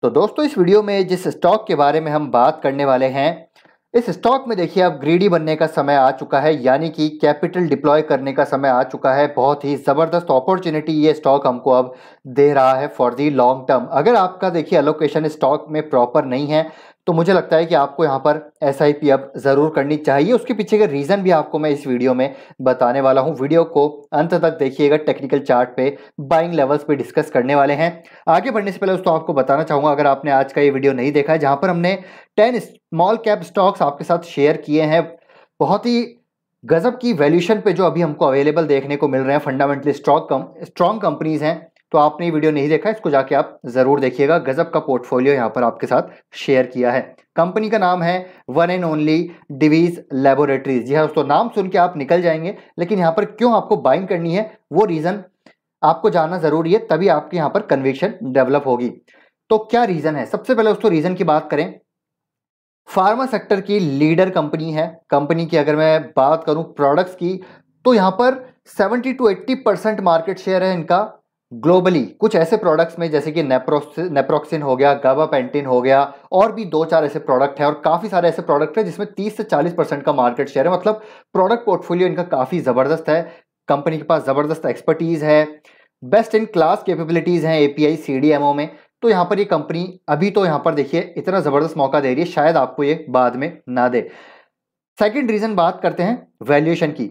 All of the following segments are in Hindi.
तो दोस्तों इस वीडियो में जिस स्टॉक के बारे में हम बात करने वाले हैं, इस स्टॉक में देखिए अब ग्रीडी बनने का समय आ चुका है, यानी कि कैपिटल डिप्लॉय करने का समय आ चुका है। बहुत ही ज़बरदस्त अपॉर्चुनिटी ये स्टॉक हमको अब दे रहा है फॉर दी लॉन्ग टर्म। अगर आपका देखिए एलोकेशन स्टॉक में प्रॉपर नहीं है तो मुझे लगता है कि आपको यहाँ पर एसआईपी अब ज़रूर करनी चाहिए। उसके पीछे का रीज़न भी आपको मैं इस वीडियो में बताने वाला हूँ। वीडियो को अंत तक देखिएगा, टेक्निकल चार्ट पे बाइंग लेवल्स पे डिस्कस करने वाले हैं। आगे बढ़ने से पहले दोस्तों आपको बताना चाहूँगा, अगर आपने आज का ये वीडियो नहीं देखा है जहाँ पर हमने 10 स्मॉल कैप स्टॉक्स आपके साथ शेयर किए हैं, बहुत ही गजब की वैल्यूएशन पे जो अभी हमको अवेलेबल देखने को मिल रहे हैं, फंडामेंटली स्ट्रॉन्ग कंपनीज हैं। तो आपने ये वीडियो नहीं देखा, इसको जाके आप जरूर देखिएगा। गजब का पोर्टफोलियो यहाँ पर आपके साथ शेयर किया है। कंपनी का नाम है one and only Divi's laboratories. जी हाँ दोस्तों, नाम सुन के आप निकल जाएंगे, लेकिन यहाँ पर क्यों आपको बाइंग करनी है वो रीजन आपको जानना जरूरी है, तभी आपके यहाँ पर कन्विक्शन डेवलप होगी। तो क्या रीजन है? सबसे पहले दोस्तों रीजन की बात करें, फार्मा सेक्टर की लीडर कंपनी है। कंपनी की अगर मैं बात करूं प्रोडक्ट्स की, तो यहाँ पर 70 to 80% मार्केट शेयर है इनका ग्लोबली। कुछ ऐसे प्रोडक्ट्स में जैसे कि नेप्रोक्सिन हो गया, गाबापेंटिन हो गया, और भी दो चार ऐसे प्रोडक्ट है, और काफी सारे ऐसे प्रोडक्ट है जिसमें 30 से 40% का मार्केट शेयर है। मतलब प्रोडक्ट पोर्टफोलियो इनका काफी जबरदस्त है। कंपनी के पास जबरदस्त एक्सपर्टीज है, बेस्ट इन क्लास कैपेबिलिटीज हैं एपीआई सीडीएमओ में। तो यहाँ पर ये कंपनी अभी तो यहाँ पर देखिए इतना जबरदस्त मौका दे रही है, शायद आपको ये बाद में ना दे। सेकंड रीजन बात करते हैं वैल्यूएशन की।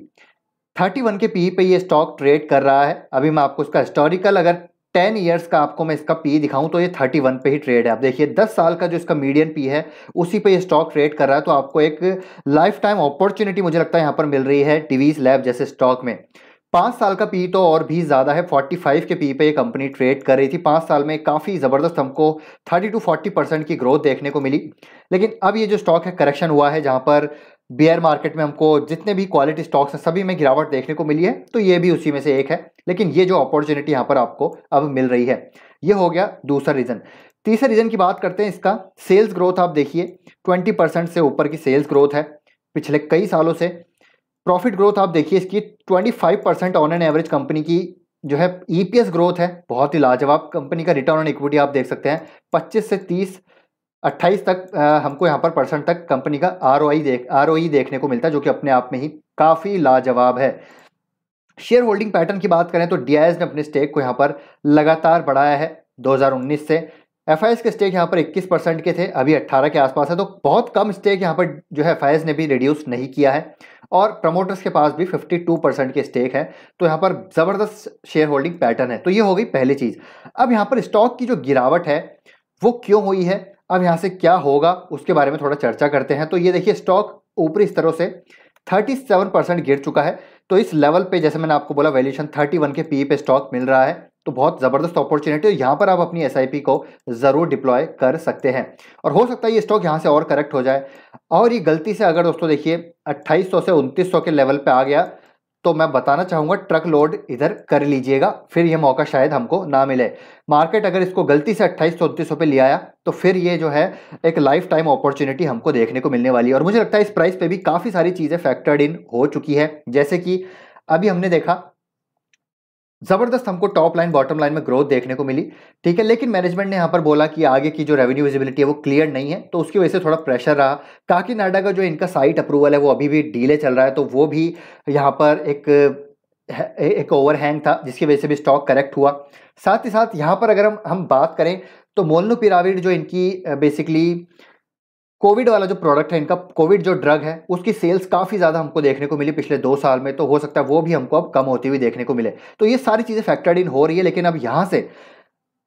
31 के पी पे ये स्टॉक ट्रेड कर रहा है। अभी मैं आपको इसका हिस्टोरिकल अगर 10 ईयर्स का आपको मैं इसका पी दिखाऊं तो ये 31 पे ही ट्रेड है। आप देखिए 10 साल का जो इसका मीडियन पी है उसी पे ये स्टॉक ट्रेड कर रहा है। तो आपको एक लाइफ टाइम अपॉर्चुनिटी मुझे लगता है यहाँ पर मिल रही है डिवीज लैब जैसे स्टॉक में। 5 साल का पी तो और भी ज़्यादा है, 45 के पी पे ये कंपनी ट्रेड कर रही थी। 5 साल में काफ़ी ज़बरदस्त हमको 30 to 40% की ग्रोथ देखने को मिली। लेकिन अब ये जो स्टॉक है करेक्शन हुआ है, जहाँ पर बेयर मार्केट में हमको जितने भी क्वालिटी स्टॉक्स हैं सभी में गिरावट देखने को मिली है, तो ये भी उसी में से एक है। लेकिन ये जो अपॉर्चुनिटी यहाँ पर आपको अब मिल रही है, ये हो गया दूसरा रीज़न। तीसरे रीज़न की बात करते हैं, इसका सेल्स ग्रोथ आप देखिए 20% से ऊपर की सेल्स ग्रोथ है पिछले कई सालों से। प्रॉफिट ग्रोथ आप देखिए इसकी 25% ऑन एन एवरेज कंपनी की जो है ईपीएस ग्रोथ है, बहुत ही लाजवाब। कंपनी का रिटर्न ऑन इक्विटी आप देख सकते हैं 25 से 30 28 तक हमको यहाँ पर परसेंट तक कंपनी का आरओई देखने को मिलता है, जो कि अपने आप में ही काफ़ी लाजवाब है। शेयर होल्डिंग पैटर्न की बात करें तो डीआईएस ने अपने स्टेक को यहाँ पर लगातार बढ़ाया है 2019 से। एफआईएस के स्टेक यहाँ पर 21% के थे, अभी 18 के आसपास है। तो बहुत कम स्टेक यहाँ पर जो है एफआईएस ने भी रिड्यूस नहीं किया है, और प्रमोटर्स के पास भी 52% के स्टेक है। तो यहाँ पर ज़बरदस्त शेयर होल्डिंग पैटर्न है। तो ये हो गई पहली चीज़। अब यहाँ पर स्टॉक की जो गिरावट है वो क्यों हुई है, अब यहाँ से क्या होगा उसके बारे में थोड़ा चर्चा करते हैं। तो ये देखिए स्टॉक ऊपरी स्तरों से 37% गिर चुका है। तो इस लेवल पे जैसे मैंने आपको बोला वैल्यूएशन 31 के पी पे स्टॉक मिल रहा है, तो बहुत ज़बरदस्त अपॉर्चुनिटी है। यहाँ पर आप अपनी एसआईपी को ज़रूर डिप्लॉय कर सकते हैं, और हो सकता है ये स्टॉक यहाँ से और करेक्ट हो जाए। और ये गलती से अगर दोस्तों देखिए 2800 से 2900 के लेवल पे आ गया, तो मैं बताना चाहूँगा ट्रक लोड इधर कर लीजिएगा, फिर ये मौका शायद हमको ना मिले। मार्केट अगर इसको गलती से 2800-2900 पे ले आया तो फिर ये जो है एक लाइफ टाइम अपॉर्चुनिटी हमको देखने को मिलने वाली है। और मुझे लगता है इस प्राइस पे भी काफ़ी सारी चीज़ें फैक्टर्ड इन हो चुकी है, जैसे कि अभी हमने देखा जबरदस्त हमको टॉप लाइन बॉटम लाइन में ग्रोथ देखने को मिली, ठीक है। लेकिन मैनेजमेंट ने यहाँ पर बोला कि आगे की जो रेवेन्यू विजिबिलिटी है वो क्लियर नहीं है, तो उसकी वजह से थोड़ा प्रेशर रहा। काकीनाडा का जो इनका साइट अप्रूवल है वो अभी भी डीले चल रहा है, तो वो भी यहाँ पर एक ओवरहैंग था, जिसकी वजह से भी स्टॉक करेक्ट हुआ। साथ ही साथ यहाँ पर अगर हम बात करें तो मोलनुपिराविर जो इनकी बेसिकली कोविड वाला जो प्रोडक्ट है इनका, कोविड जो ड्रग है उसकी सेल्स काफ़ी ज़्यादा हमको देखने को मिली पिछले 2 साल में, तो हो सकता है वो भी हमको अब कम होती हुई देखने को मिले। तो ये सारी चीज़ें फैक्टर्ड इन हो रही है, लेकिन अब यहाँ से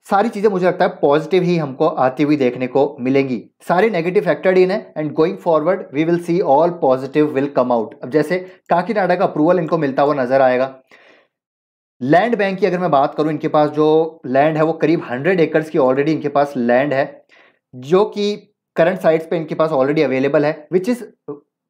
सारी चीज़ें मुझे लगता है पॉजिटिव ही हमको आती हुई देखने को मिलेंगी। सारी नेगेटिव फैक्टर्ड इन है, and going forward we will see all positive will come out. अब जैसे काकीनाडा का अप्रूवल इनको मिलता हुआ नजर आएगा। लैंड बैंक की अगर मैं बात करूं, इनके पास जो लैंड है वो करीब 100 एकर्स की ऑलरेडी इनके पास लैंड है, जो कि करंट साइट्स पे इनके पास ऑलरेडी अवेलेबल है, which is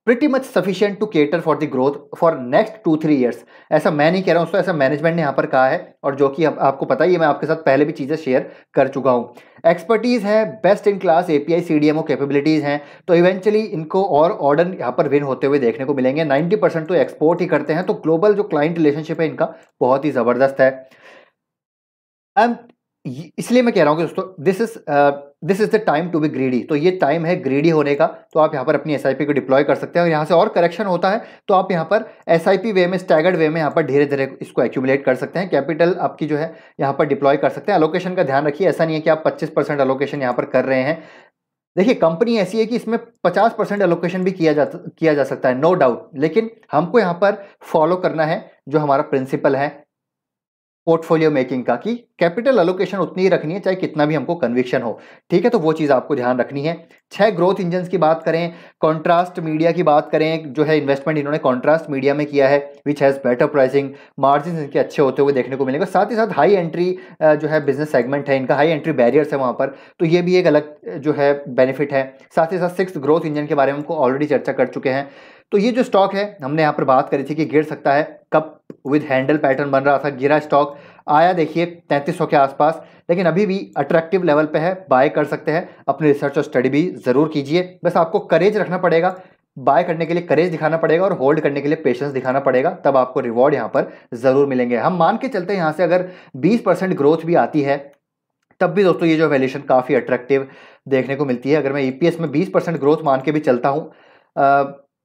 pretty much sufficient to cater for the growth for next 2-3 years. ऐसा मैं नहीं कह रहा हूँ, ऐसा मैनेजमेंट ने यहाँ पर कहा है, और जो कि आपको पता ही है, मैं आपके साथ पहले भी चीज़ें शेयर कर चुका हूँ। एक्सपर्टीज़ है, best in class API CDMO capabilities हैं, तो इवेंचुअली इनको और ऑर्डर यहाँ पर विन होते हुए देखने को मिलेंगे। 90% तो एक्सपोर्ट ही करते हैं, तो ग्लोबल जो क्लाइंट रिलेशनशिप है इनका बहुत ही ज़बरदस्त है। इसलिए मैं कह रहा हूँ कि दोस्तों this is the time to be greedy. तो ये टाइम है ग्रीडी होने का। तो आप यहाँ पर अपनी एसआईपी को डिप्लॉय कर सकते हैं, और यहाँ से और करेक्शन होता है तो आप यहाँ पर एसआईपी वे में, स्टैगर्ड वे में यहाँ पर धीरे धीरे इसको एक्यूमुलेट कर सकते हैं। कैपिटल आपकी जो है यहाँ पर डिप्लॉय कर सकते हैं। अलोकेशन का ध्यान रखिए, ऐसा नहीं है कि आप 25% अलोकेशन यहाँ पर कर रहे हैं। देखिए कंपनी ऐसी है कि इसमें 50% एलोकेशन भी किया जा सकता है, नो डाउट, लेकिन हमको यहाँ पर फॉलो करना है जो हमारा प्रिंसिपल है पोर्टफोलियो मेकिंग का, कि कैपिटल अलोकेशन उतनी ही रखनी है चाहे कितना भी हमको कन्विक्शन हो। ठीक है, तो वो चीज़ आपको ध्यान रखनी है। 6 ग्रोथ इंजन्स की बात करें, कॉन्ट्रास्ट मीडिया की बात करें, जो है इन्वेस्टमेंट इन्होंने कॉन्ट्रास्ट मीडिया में किया है, which has better pricing, margin इनके अच्छे होते हुए देखने को मिलेगा। साथ ही साथ हाई एंट्री जो है बिजनेस सेगमेंट है इनका, हाई एंट्री बैरियर्स है वहाँ पर, तो ये भी एक अलग जो है बेनिफिट है। साथ ही साथ 6 ग्रोथ इंजन के बारे में हमको ऑलरेडी चर्चा कर चुके हैं। तो ये जो स्टॉक है हमने यहाँ पर बात करी थी कि गिर सकता है, कप विद हैंडल पैटर्न बन रहा था, गिरा स्टॉक, आया देखिए 3300 के आसपास, लेकिन अभी भी अट्रैक्टिव लेवल पे है, बाय कर सकते हैं। अपनी रिसर्च और स्टडी भी जरूर कीजिए, बस आपको करेज रखना पड़ेगा, बाय करने के लिए करेज दिखाना पड़ेगा और होल्ड करने के लिए पेशेंस दिखाना पड़ेगा, तब आपको रिवॉर्ड यहाँ पर जरूर मिलेंगे। हम मान के चलते हैं यहाँ से अगर 20% ग्रोथ भी आती है तब भी दोस्तों ये जो वैल्यूएशन काफ़ी अट्रैक्टिव देखने को मिलती है। अगर मैं ईपीएस में 20% ग्रोथ मान के भी चलता हूँ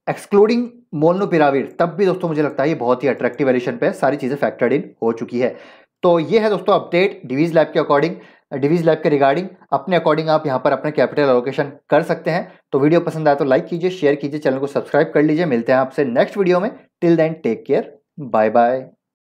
एक्सक्लूडिंग मोलनुपिराविर, तब भी दोस्तों मुझे लगता है ये बहुत ही अट्रैक्टिव वैल्यूएशन पे सारी चीज़ें फैक्टर्ड इन हो चुकी है। तो ये है दोस्तों अपडेट डिवीज लैब के अकॉर्डिंग, डिवीज लैब के रिगार्डिंग। अपने अकॉर्डिंग आप यहाँ पर अपने कैपिटल एलोकेशन कर सकते हैं। तो वीडियो पसंद आया तो लाइक कीजिए, शेयर कीजिए, चैनल को सब्सक्राइब कर लीजिए। मिलते हैं आपसे नेक्स्ट वीडियो में। Till then take care, bye bye.